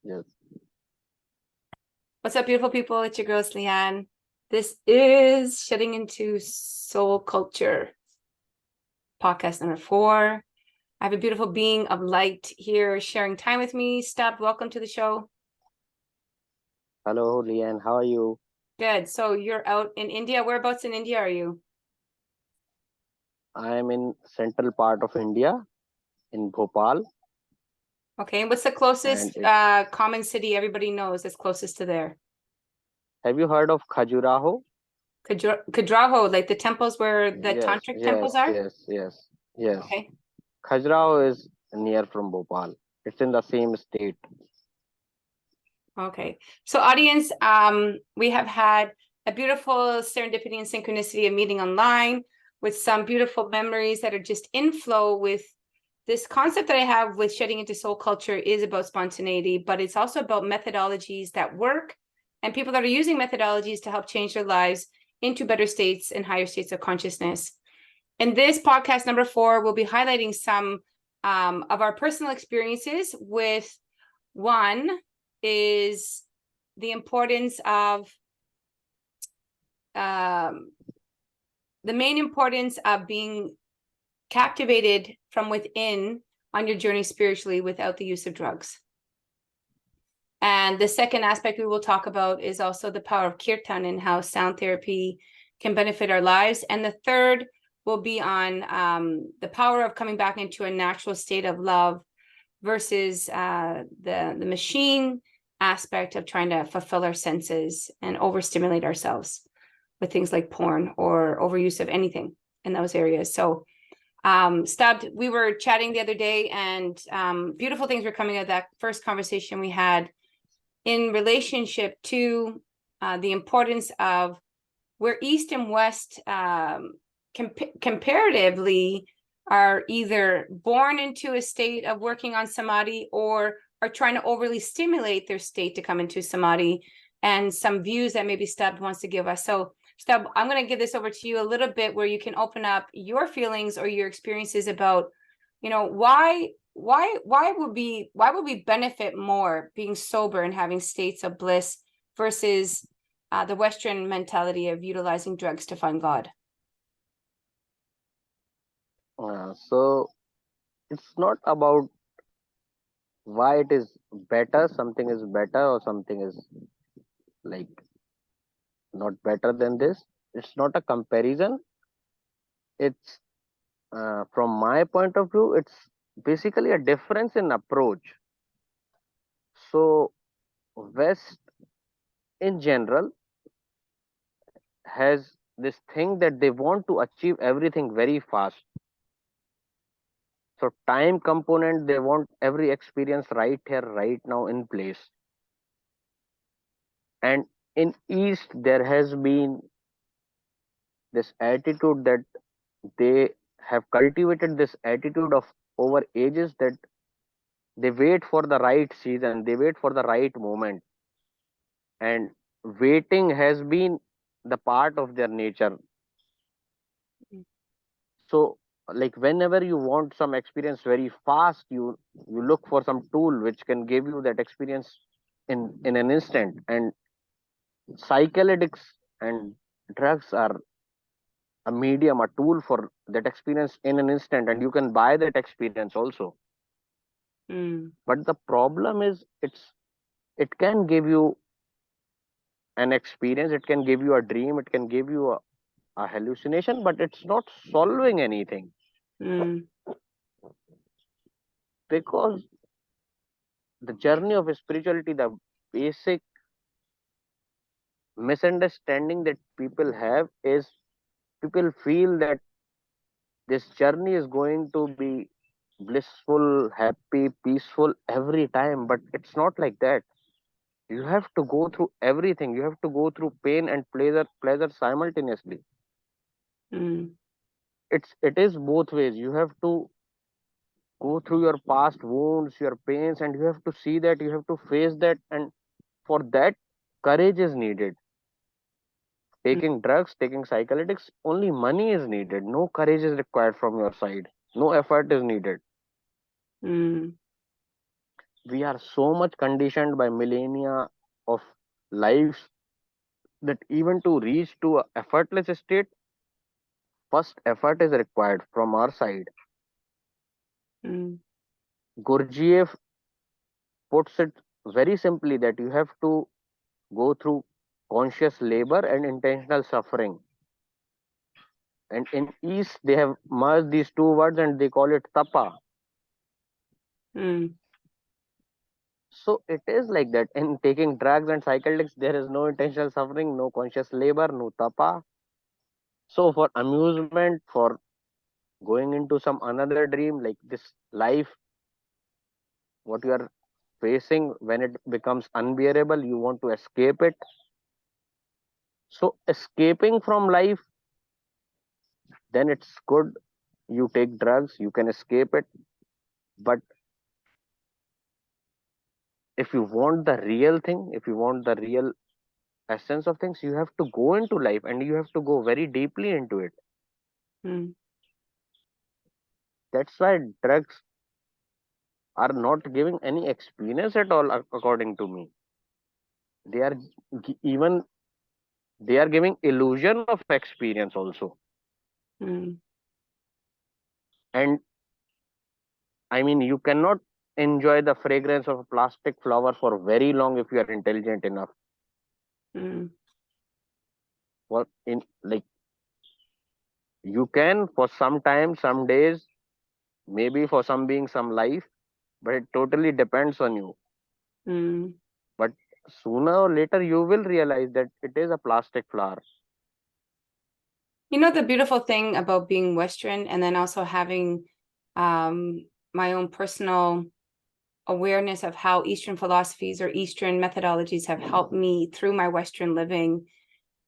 Yes. What's up, beautiful people? It's your girl, Leanne. This is Shedding into Soul Culture, podcast number 4. I have a beautiful being of light here sharing time with me. Stabdh, welcome to the show. Hello, Leanne. How are you? Good. So you're out in India. Whereabouts in India are you? I am in central part of India, in Bhopal, Okay. What's the and closest it's. common city everybody knows that's closest to there? Have you heard of Khajuraho? Khajuraho, like the temples where the Yes, tantric temples yes, are? yes, yes, yes. Okay. Khajuraho is near from Bhopal. It's in the same state. Okay. So audience, we have had a beautiful serendipity and synchronicity of meeting online with some beautiful memories that are just in flow with this concept that I have with shedding into soul culture is about spontaneity, but it's also about methodologies that work and people that are using methodologies to help change their lives into better states and higher states of consciousness. In this podcast number 4, we'll be highlighting some of our personal experiences with one is the importance of the main importance of being captivated from within on your journey spiritually without the use of drugs. And the second aspect we will talk about is also the power of kirtan and how sound therapy can benefit our lives. And the third will be on the power of coming back into a natural state of love versus the machine aspect of trying to fulfill our senses and overstimulate ourselves with things like porn or overuse of anything in those areas. So Stabdh, we were chatting the other day and beautiful things were coming out of that first conversation we had in relationship to the importance of where East and West comparatively are either born into a state of working on samadhi or are trying to overly stimulate their state to come into samadhi, and some views that maybe Stabdh wants to give us. So Stabdh, I'm going to give this over to you a little bit where you can open up your feelings or your experiences about, why would we benefit more being sober and having states of bliss versus the Western mentality of utilizing drugs to find God? So it's not about why it is better, something is better, or something is like not better than this. It's not a comparison. It's from my point of view, it's basically a difference in approach. So West in general has this thing that they want to achieve everything very fast. So time component, they want every experience right here, right now in place. And in East, there has been this attitude that they have cultivated this attitude of over ages that they wait for the right season, they wait for the right moment, and waiting has been the part of their nature. So like whenever you want some experience very fast, you look for some tool which can give you that experience in an instant. And psychedelics and drugs are a medium, a tool for that experience in an instant, and you can buy that experience also. Mm. But the problem is it can give you an experience, it can give you a dream, it can give you a hallucination, but it's not solving anything. Mm. Because the journey of spirituality, the basic misunderstanding that people have is people feel that this journey is going to be blissful, happy, peaceful every time, but it's not like that. You have to go through everything. You have to go through pain and pleasure simultaneously. Mm. It is both ways. You have to go through your past wounds, your pains, and you have to see that, you have to face that, and for that courage is needed. Taking drugs, taking psychedelics, only money is needed. No courage is required from your side. No effort is needed. Mm. we are so much conditioned by millennia of lives that even to reach to a effortless state, first effort is required from our side. Mm, Gurdjieff puts it very simply that you have to go through conscious labor and intentional suffering. And in East, they have merged these two words and they call it tapa. mm, So it is like that. In taking drugs and psychedelics, there is no intentional suffering, no conscious labor, no tapa. So for amusement, for going into some another dream, like this life, what you are facing, when it becomes unbearable, you want to escape it. So escaping from life, then it's good. You take drugs, you can escape it. But if you want the real thing, if you want the real essence of things, you have to go into life and you have to go very deeply into it. mm. That's why drugs are not giving any experience at all, according to me. They are even they are giving illusion of experience also. Mm, And I mean, you cannot enjoy the fragrance of a plastic flower for very long if you are intelligent enough. mm, What in like you can for some time, some days, maybe for some being some life, but it totally depends on you. mm. But sooner or later, you will realize that it is a plastic flower. You know, the beautiful thing about being Western and then also having my own personal awareness of how Eastern philosophies or Eastern methodologies have helped me through my Western living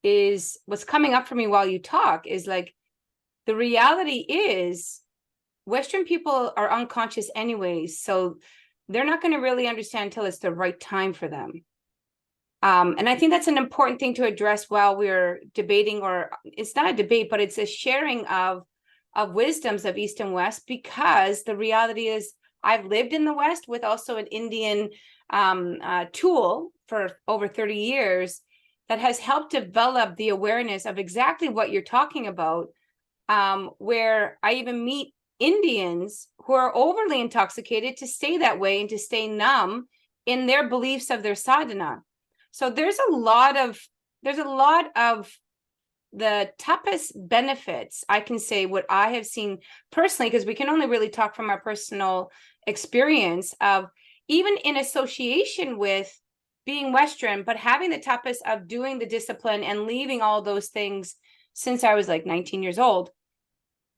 is what's coming up for me while you talk is like the reality is Western people are unconscious anyways, so they're not going to really understand until it's the right time for them. And I think that's an important thing to address while we're debating, or it's not a debate, but it's a sharing of wisdoms of East and West, because the reality is I've lived in the West with also an Indian tool for over 30 years that has helped develop the awareness of exactly what you're talking about, where I even meet Indians who are overly intoxicated to stay that way and to stay numb in their beliefs of their sadhana. So there's a lot of the tapas benefits. I can say what I have seen personally, because we can only really talk from our personal experience of even in association with being Western, but having the tapas of doing the discipline and leaving all those things since I was like 19 years old.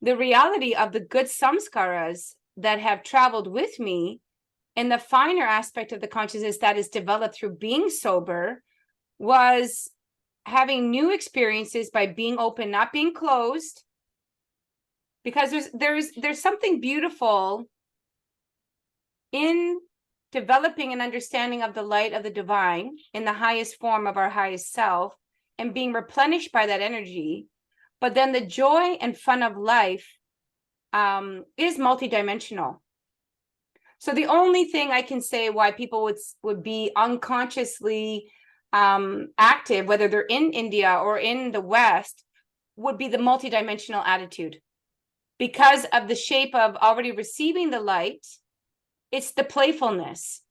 The reality of the good samskaras that have traveled with me and the finer aspect of the consciousness that is developed through being sober was having new experiences by being open, not being closed, because there's something beautiful in developing an understanding of the light of the divine in the highest form of our highest self and being replenished by that energy. But then the joy and fun of life is multidimensional. So the only thing I can say why people would be unconsciously active, whether they're in India or in the West, would be the multidimensional attitude. Because of the shape of already receiving the light, it's the playfulness,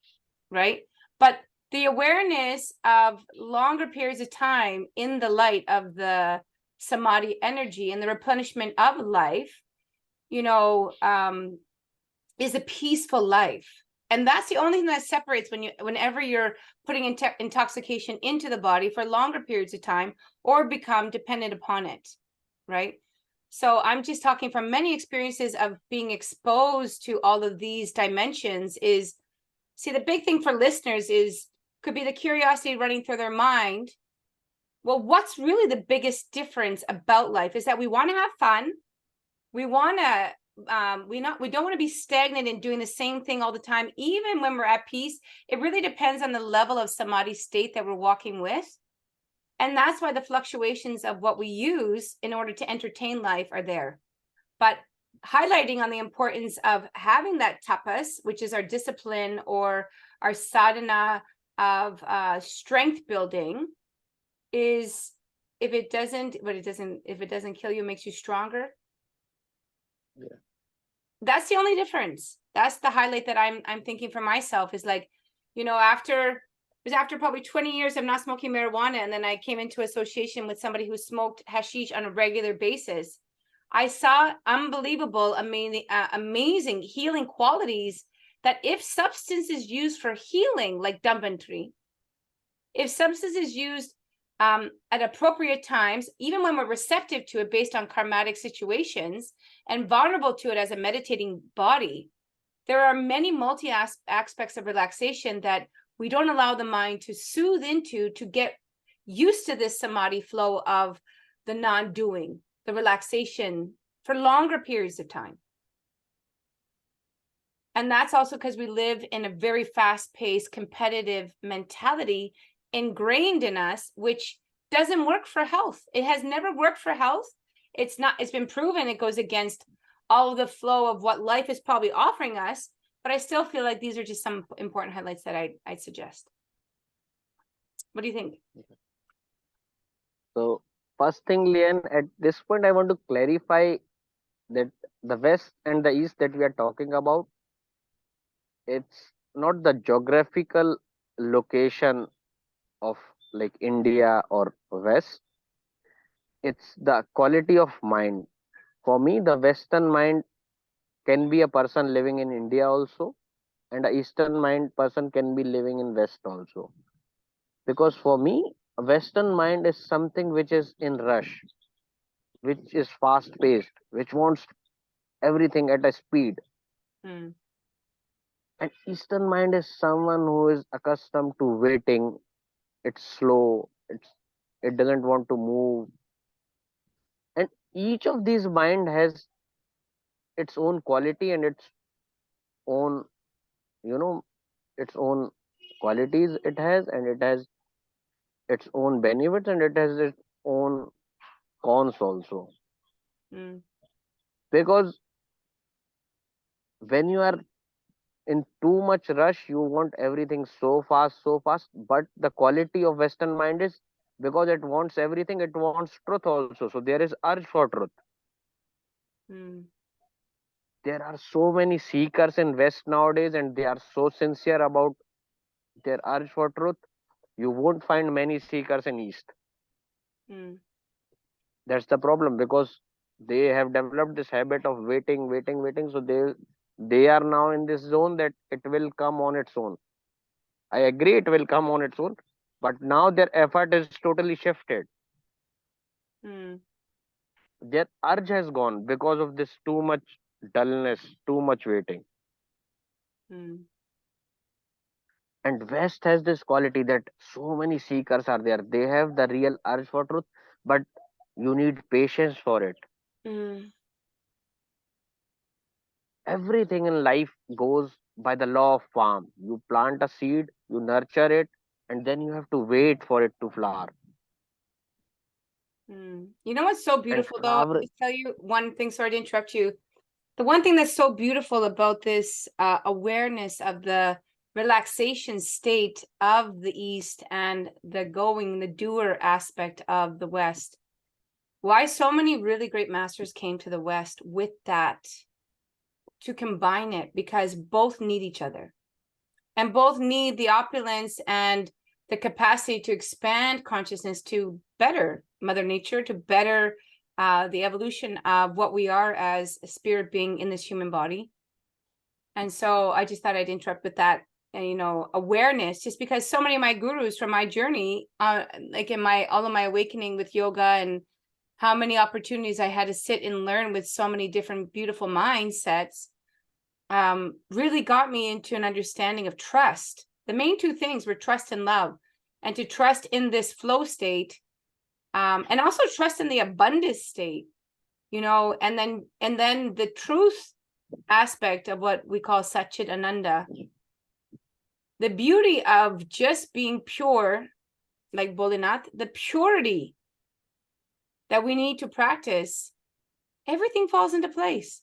right? But the awareness of longer periods of time in the light of the samadhi energy and the replenishment of life, you know, is a peaceful life. And that's the only thing that separates whenever you're putting intoxication into the body for longer periods of time or become dependent upon it, right? So I'm just talking from many experiences of being exposed to all of these dimensions. Is see, the big thing for listeners is could be the curiosity running through their mind. Well, what's really the biggest difference about life is that we want to have fun. We want to we don't want to be stagnant in doing the same thing all the time, even when we're at peace. It really depends on the level of samadhi state that we're walking with, and that's why the fluctuations of what we use in order to entertain life are there. But highlighting on the importance of having that tapas, which is our discipline or our sadhana of strength building, is if it doesn't kill you, it makes you stronger. Yeah. That's the only difference. That's the highlight that I'm thinking for myself, is like, after probably 20 years of not smoking marijuana, and then I came into association with somebody who smoked hashish on a regular basis. I saw unbelievable, amazing healing qualities, that if substance is used for healing, like Dambantri, if substance is used at appropriate times, even when we're receptive to it based on karmatic situations and vulnerable to it as a meditating body, there are many aspects of relaxation that we don't allow the mind to soothe into, to get used to this samadhi flow of the non-doing, the relaxation for longer periods of time. And that's also because we live in a very fast-paced, competitive mentality ingrained in us, which doesn't work for health. It has never worked for health. It's been proven it goes against all of the flow of what life is probably offering us. But I still feel like these are just some important highlights that I'd suggest. What do you think? So first thing, Leanne, at this point, I want to clarify that the West and the East that we are talking about, it's not the geographical location of like India or West. It's the quality of mind. For me, the Western mind can be a person living in India also, and a Eastern mind person can be living in West also. Because for me, a Western mind is something which is in rush, which is fast paced, which wants everything at a speed. Mm, And Eastern mind is someone who is accustomed to waiting. It's slow. It doesn't want to move. And each of these mind has its own quality and its own, you know, its own qualities it has, and it has its own benefits, and it has its own cons also. mm, Because when you are in too much rush, you want everything so fast. But the quality of Western mind is, because it wants everything, it wants truth also. So there is urge for truth. mm, There are so many seekers in West nowadays, and they are so sincere about their urge for truth. You won't find many seekers in East. mm, That's the problem, because they have developed this habit of waiting. So they are now in this zone that it will come on its own. I agree, it will come on its own, but now their effort is totally shifted. mm, Their urge has gone because of this too much dullness, too much waiting. mm, And West has this quality that so many seekers are there. They have the real urge for truth, but you need patience for it. mm, Everything in life goes by the law of farm. You plant a seed, you nurture it, and then you have to wait for it to flower. mm. You know what's so And beautiful, though? I'll flower, just tell you one thing. Sorry to interrupt you. The one thing that's so beautiful about this awareness of the relaxation state of the East and the doer aspect of the West, why so many really great masters came to the West with that, to combine it, because both need each other and both need the opulence and the capacity to expand consciousness, to better Mother Nature, to better the evolution of what we are as a spirit being in this human body. And so I just thought I'd interrupt with that, awareness, just because so many of my gurus from my journey, like in all of my awakening with yoga, and how many opportunities I had to sit and learn with so many different beautiful mindsets, really got me into an understanding of trust. The main two things were trust and love, and to trust in this flow state, and also trust in the abundance state, and then the truth aspect of what we call Satchit Ananda. The beauty of just being pure, like Bolinath, the purity that we need to practice, everything falls into place.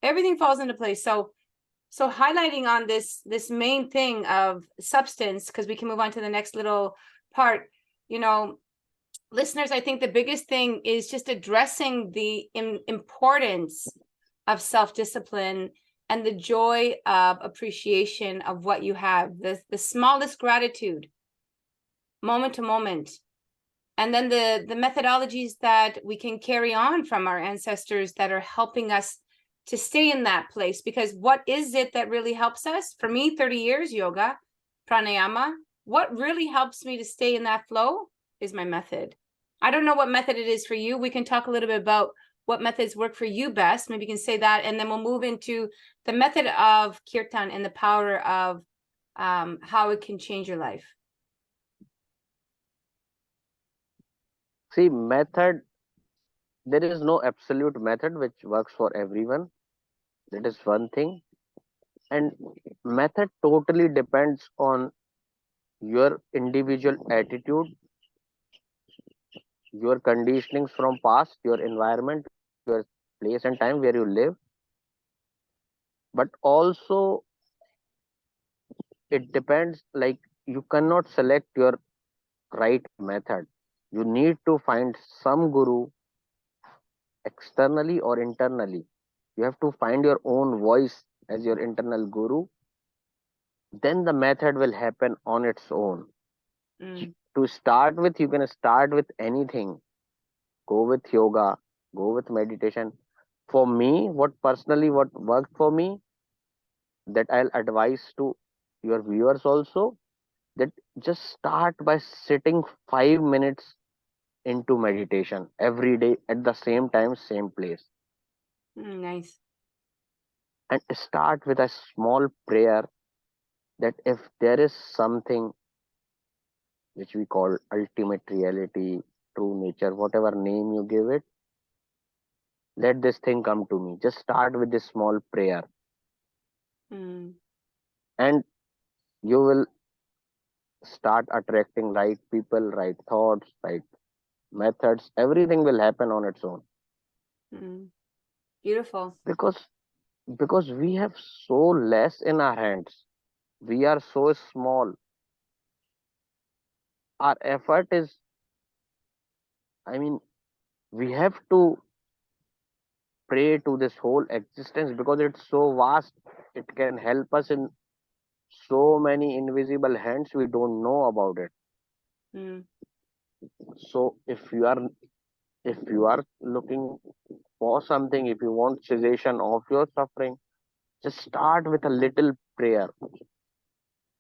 Everything falls into place. So highlighting on this main thing of substance, because we can move on to the next little part, listeners, I think the biggest thing is just addressing the importance of self-discipline and the joy of appreciation of what you have, the smallest gratitude, moment to moment. And then the methodologies that we can carry on from our ancestors that are helping us to stay in that place. Because what is it that really helps us? For me, 30 years, yoga, pranayama. What really helps me to stay in that flow is my method. I don't know what method it is for you. We can talk a little bit about what methods work for you best. Maybe you can say that, and then we'll move into the method of kirtan and the power of how it can change your life. See, method, there is no absolute method which works for everyone. That is one thing. And method totally depends on your individual attitude, your conditionings from past, your environment, your place and time where you live. But also it depends, like, you cannot select your right method. You need to find some guru externally or internally. You have to find your own voice as your internal guru. Then the method will happen on its own. Mm, To start with, you can start with anything. Go with yoga, go with meditation. For me, what worked for me, that I'll advise to your viewers also, that just start by sitting 5 minutes into meditation every day at the same time, same place, nice. and start with a small prayer, that if there is something which we call ultimate reality, true nature, whatever name you give it, let this thing come to me. Just start with this small prayer, Mm, and you will start attracting right people, right thoughts, right methods. Everything will happen on its own. mm. Beautiful. Because because we have so less in our hands. We are so small. Our effort is, I mean, we have to pray to this whole existence because it's so vast. It can help us in so many invisible hands we don't know about it. Mm, So if you are looking for something, if you want cessation of your suffering, just start with a little prayer.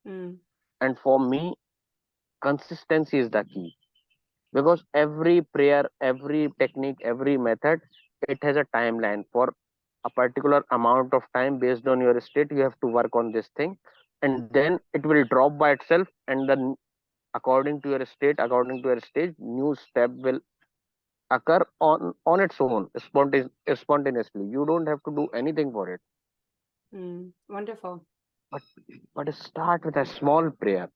mm, And for me, consistency is the key, because every prayer, every technique, every method, it has a timeline. For a particular amount of time, based on your state, you have to work on this thing, and then it will drop by itself, and then according to your state, according to your stage, new step will occur on its own, spontaneously. You don't have to do anything for it. wonderful. but but start with a small prayer.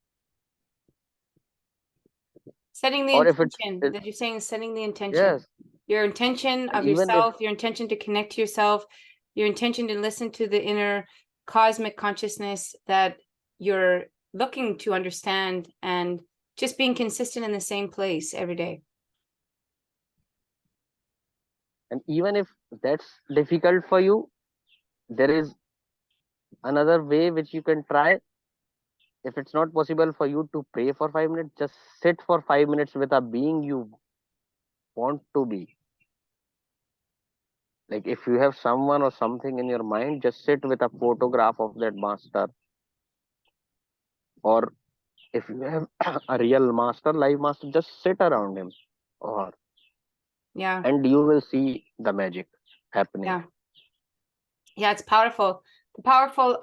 Setting the Or if it's intention that you're saying is setting the intention. yes. Your intention And of even if, yourself, your intention to connect to yourself, your intention to listen to the inner cosmic consciousness that you're looking to understand, and just being consistent in the same place every day. and even if that's difficult for you, there is another way which you can try. If it's not possible for you to pray for 5 minutes, just sit for 5 minutes with a being you want to be. Like, if you have someone or something in your mind, just sit with a photograph of that master. Or if you have a real master, live master, just sit around him, or Yeah. and you will see the magic happening. Yeah. Yeah, it's powerful. The powerful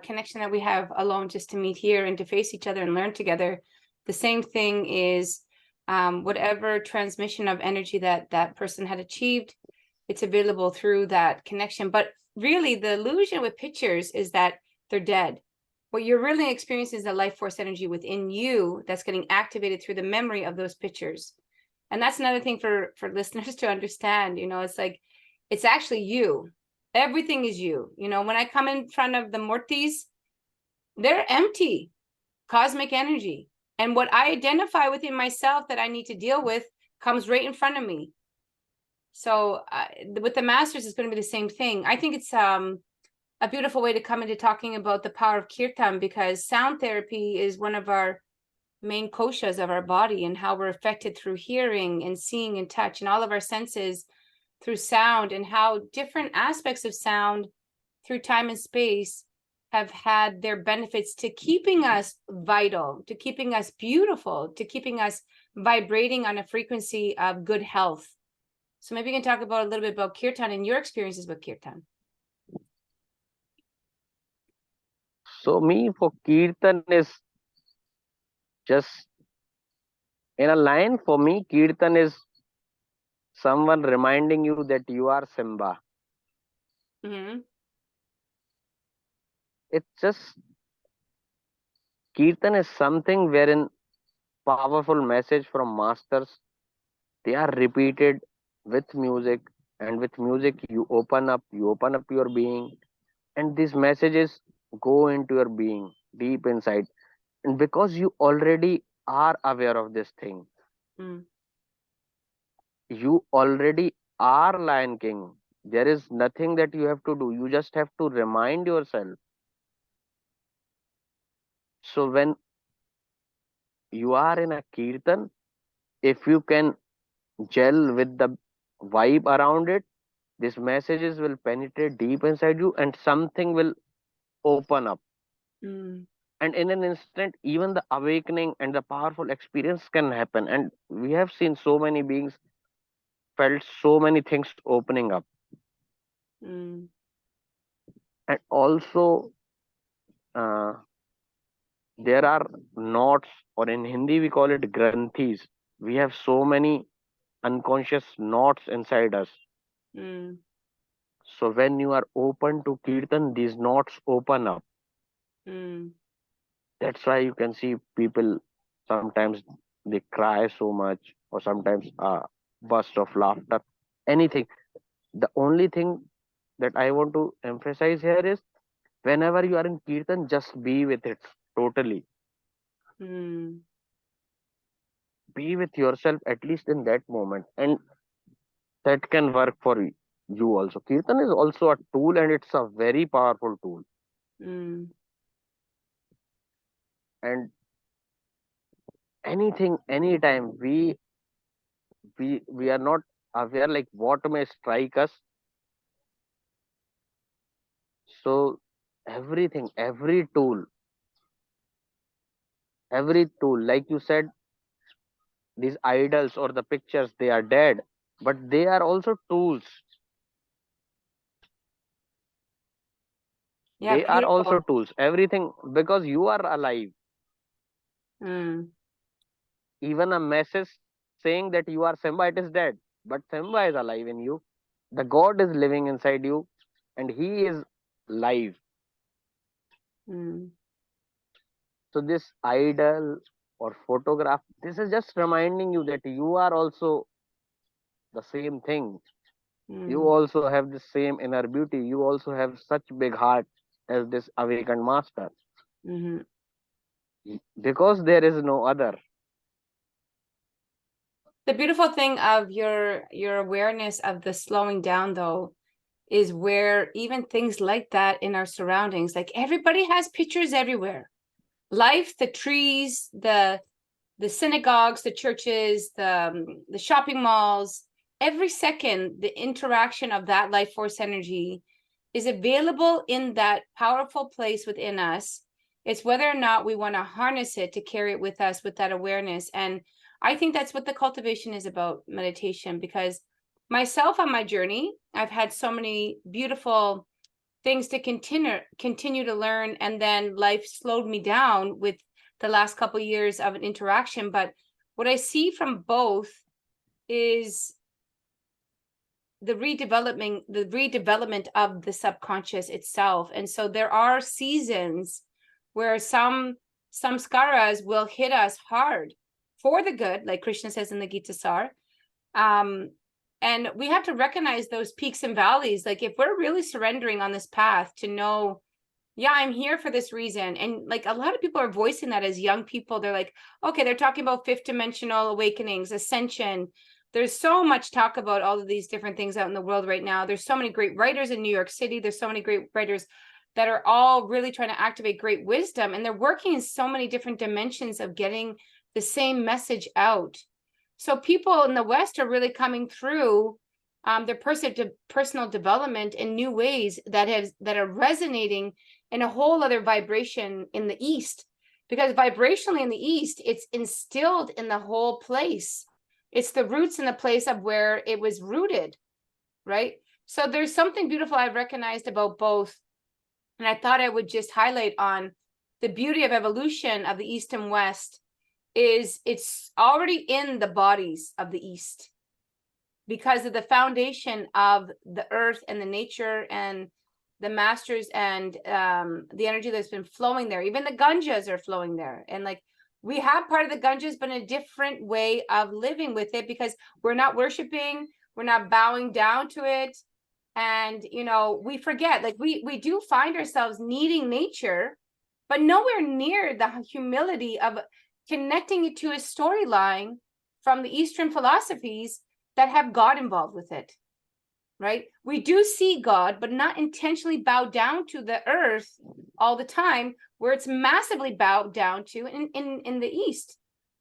connection that we have alone, just to meet here and to face each other and learn together. The same thing is whatever transmission of energy that that person had achieved, it's available through that connection. But really, the illusion with pictures is that they're dead. What you're really experiencing is the life force energy within you that's getting activated through the memory of those pictures. And that's another thing for listeners to understand. It's like, it's actually you. Everything is you. You know, when I come in front of the Murtis, they're empty, cosmic energy. And what I identify within myself that I need to deal with comes right in front of me. So with the masters, it's going to be the same thing. I think it's a beautiful way to come into talking about the power of kirtan, because sound therapy is one of our main koshas of our body, and how we're affected through hearing and seeing and touch and all of our senses through sound, and how different aspects of sound through time and space have had their benefits to keeping us vital, to keeping us beautiful, to keeping us vibrating on a frequency of good health. So maybe you can talk about a little bit about kirtan and your experiences with kirtan. So me, for Kirtan is just in a line. For me, Kirtan is someone reminding you that you are Simba. Mm-hmm. It's just, Kirtan is something wherein powerful message from masters, they are repeated with music, and with music you open up your being, and these messages go into your being deep inside. And because you already are aware of this thing, Mm. you already are Lion King. There is nothing that you have to do, you just have to remind yourself. So when you are in a kirtan, if you can gel with the vibe around it, these messages will penetrate deep inside you, and something will open up. Mm. And in an instant, even the awakening and the powerful experience can happen. And we have seen so many beings felt so many things opening up. Mm. And also, uh, there are knots, or in Hindi we call it granthis. We have so many unconscious knots inside us. Mm. So when you are open to kirtan, these knots open up. Mm. That's why you can see people sometimes they cry so much, or sometimes a burst of laughter. Anything. The only thing that I want to emphasize here is, whenever you are in kirtan, just be with it totally. Mm. Be with yourself at least in that moment, and that can work for you also. Kirtan is also a tool, and it's a very powerful tool. Mm. And anything, anytime, we are not aware like what may strike us. So everything, every tool, like you said, these idols or the pictures, they are dead, but they are also tools. Yeah, They are also beautiful. tools. Everything, because you are alive. Mm. Even a message saying that you are Simba, it is dead, but Simba is alive in you. The God is living inside you, and He is live. Mm. So this idol or photograph, this is just reminding you that you are also the same thing. You Mm. also have the same inner beauty. You also have such big heart as this awakened master, Mm-hmm. because there is no other. The beautiful thing of your awareness of the slowing down, though, is where even things like that in our surroundings, like everybody has pictures everywhere. Life, the trees, the synagogues, the churches, the shopping malls, every second, the interaction of that life force energy is available in that powerful place within us. It's whether or not we want to harness it to carry it with us with that awareness. And I think that's what the cultivation is about, meditation, because myself on my journey, I've had so many beautiful things to continue to learn, and then life slowed me down with the last couple of years of an interaction. But what I see from both is the redevelopment of the subconscious itself. And so there are seasons where some samskaras will hit us hard for the good, like Krishna says in the Gita Sar. And we have to recognize those peaks and valleys. Like if we're really surrendering on this path to know, yeah, I'm here for this reason. And like a lot of people are voicing that as young people. They're like, okay, they're talking about fifth dimensional awakenings, ascension. There's so much talk about all of these different things out in the world right now. There's so many great writers in New York City. There's so many great writers that are all really trying to activate great wisdom. And they're working in so many different dimensions of getting the same message out. So people in the West are really coming through their personal development in new ways that are resonating in a whole other vibration in the East, because vibrationally in the East, it's instilled in the whole place. It's the roots in the place of where it was rooted, right? So there's something beautiful I've recognized about both. And I thought I would just highlight on the beauty of evolution of the East and West is it's already in the bodies of the East because of the foundation of the earth and the nature and the masters and the energy that's been flowing there. Even the Ganges are flowing there. And like we have part of the Ganges, but in a different way of living with it because we're not worshiping, we're not bowing down to it. And, you know, we forget, like we do find ourselves needing nature, but nowhere near the humility of connecting it to a storyline from the Eastern philosophies that have God involved with it, right? We do see God, but not intentionally bow down to the earth all the time, where it's massively bowed down to in the East,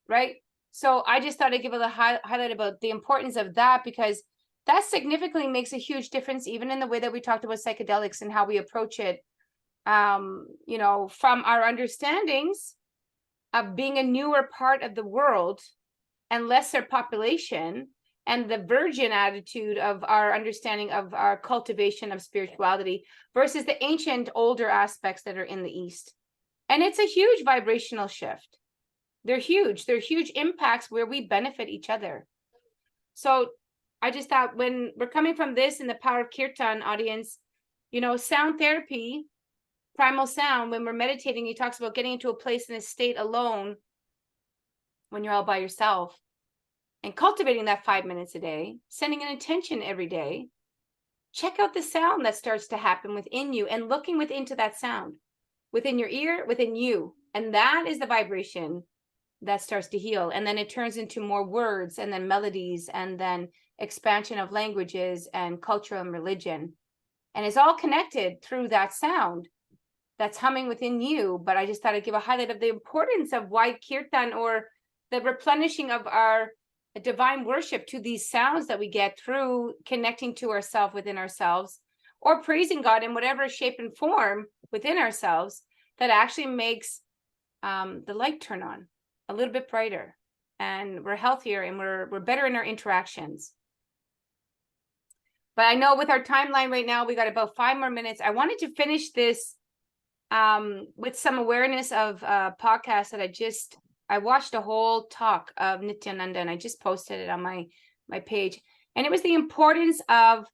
right? So I just thought I'd give a highlight about the importance of that, because that significantly makes a huge difference, even in the way that we talked about psychedelics and how we approach it, you know, from our understandings of being a newer part of the world and lesser population, and the virgin attitude of our understanding of our cultivation of spirituality versus the ancient older aspects that are in the East. And it's a huge vibrational shift. They're huge impacts where we benefit each other. So I just thought, when we're coming from this in the power of kirtan audience, you know, sound therapy, primal sound, when we're meditating, he talks about getting into a place in a state alone when you're all by yourself and cultivating that 5 minutes a day, sending an intention every day. Check out the sound that starts to happen within you and looking within to that sound within your ear, within you. And that is the vibration that starts to heal. And then it turns into more words and then melodies and then expansion of languages and culture and religion. And it's all connected through that sound that's humming within you. But I just thought I'd give a highlight of the importance of why kirtan, or the replenishing of our divine worship to these sounds that we get through connecting to ourselves within ourselves, or praising God in whatever shape and form within ourselves, that actually makes the light turn on a little bit brighter, and we're healthier and we're better in our interactions. But I know with our timeline right now, we got about 5 more minutes. I wanted to finish this with some awareness of a podcast that I watched a whole talk of Nityananda, and I just posted it on my page. And it was the importance of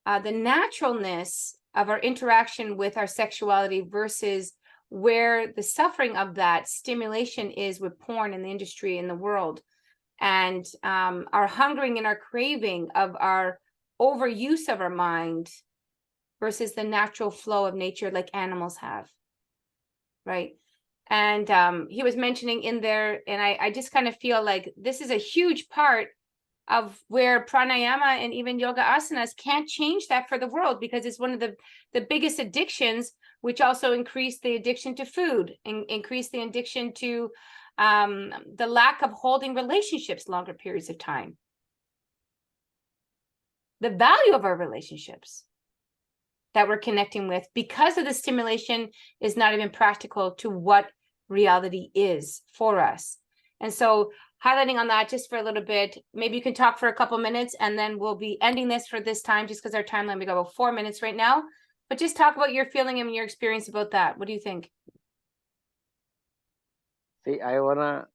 the naturalness of our interaction with our sexuality versus where the suffering of that stimulation is with porn in the industry in the world, and our hungering and our craving of our overuse of our mind versus the natural flow of nature like animals have, right? And he was mentioning in there, and I just kind of feel like this is a huge part of where pranayama and even yoga asanas can't change that for the world, because it's one of the biggest addictions, which also increase the addiction to food and increase the addiction to the lack of holding relationships longer periods of time. The value of our relationships that we're connecting with because of the stimulation is not even practical to what reality is for us. And so highlighting on that just for a little bit, maybe you can talk for a couple minutes, and then we'll be ending this for this time, just because our timeline, we got about 4 minutes right now. But just talk about your feeling and your experience about that. What do you think? See, I wanna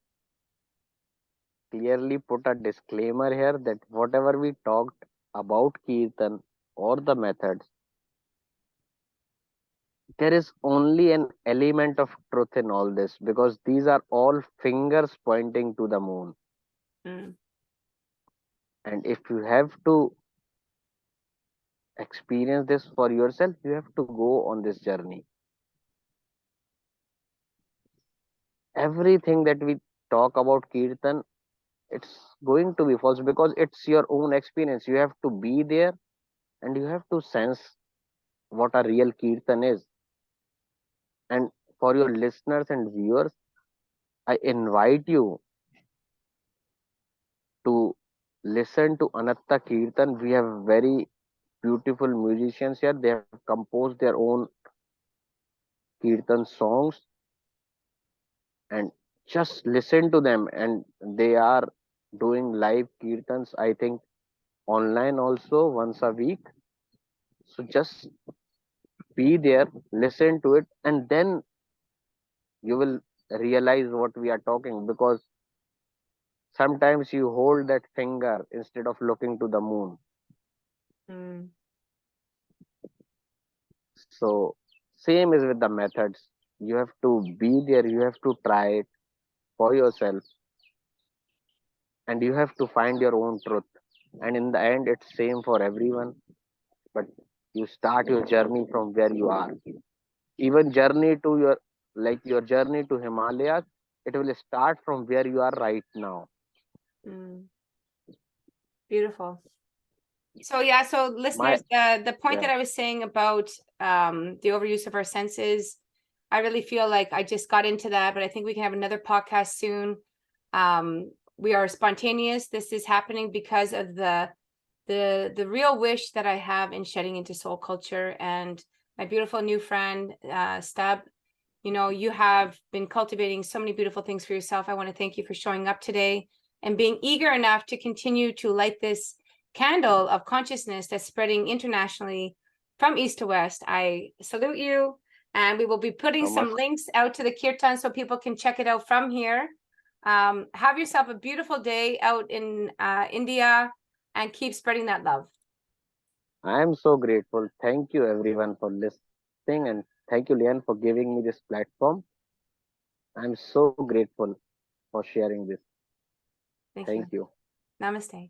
clearly put a disclaimer here that whatever we talked about Kirtan or the methods, there is only an element of truth in all this, because these are all fingers pointing to the moon. Mm. And if you have to experience this for yourself, you have to go on this journey. Everything that we talk about Kirtan, it's going to be false because it's your own experience. You have to be there and you have to sense what a real Kirtan is. And for your listeners and viewers, I invite you to listen to Anatta Kirtan. We have very beautiful musicians here. They have composed their own Kirtan songs, and just listen to them. And they are doing live Kirtans, I think, online also once a week. So just be there, listen to it, and then you will realize what we are talking, because sometimes you hold that finger instead of looking to the moon. Mm. So same is with the methods. You have to be there, you have to try it for yourself, and you have to find your own truth. And in the end, it's same for everyone. But you start your journey from where you are. Even journey to your, like your journey to Himalayas, it will start from where you are right now. Mm. Beautiful. So yeah, so My listeners, the point Yeah, that I was saying about the overuse of our senses, I really feel like I just got into that, but I think we can have another podcast soon. We are spontaneous. This is happening because of the real wish that I have in shedding into soul culture. And my beautiful new friend, Stabdh, you have been cultivating so many beautiful things for yourself. I want to thank you for showing up today and being eager enough to continue to light this candle of consciousness that's spreading internationally from east to west. I salute you. And we will be putting some namaste. links out to the kirtan so people can check it out from here. Have yourself a beautiful day out in India and keep spreading that love. I am so grateful. Thank you everyone for listening, and thank you Lian for giving me this platform. I am so grateful for sharing this. Thank Thank you. you. Namaste.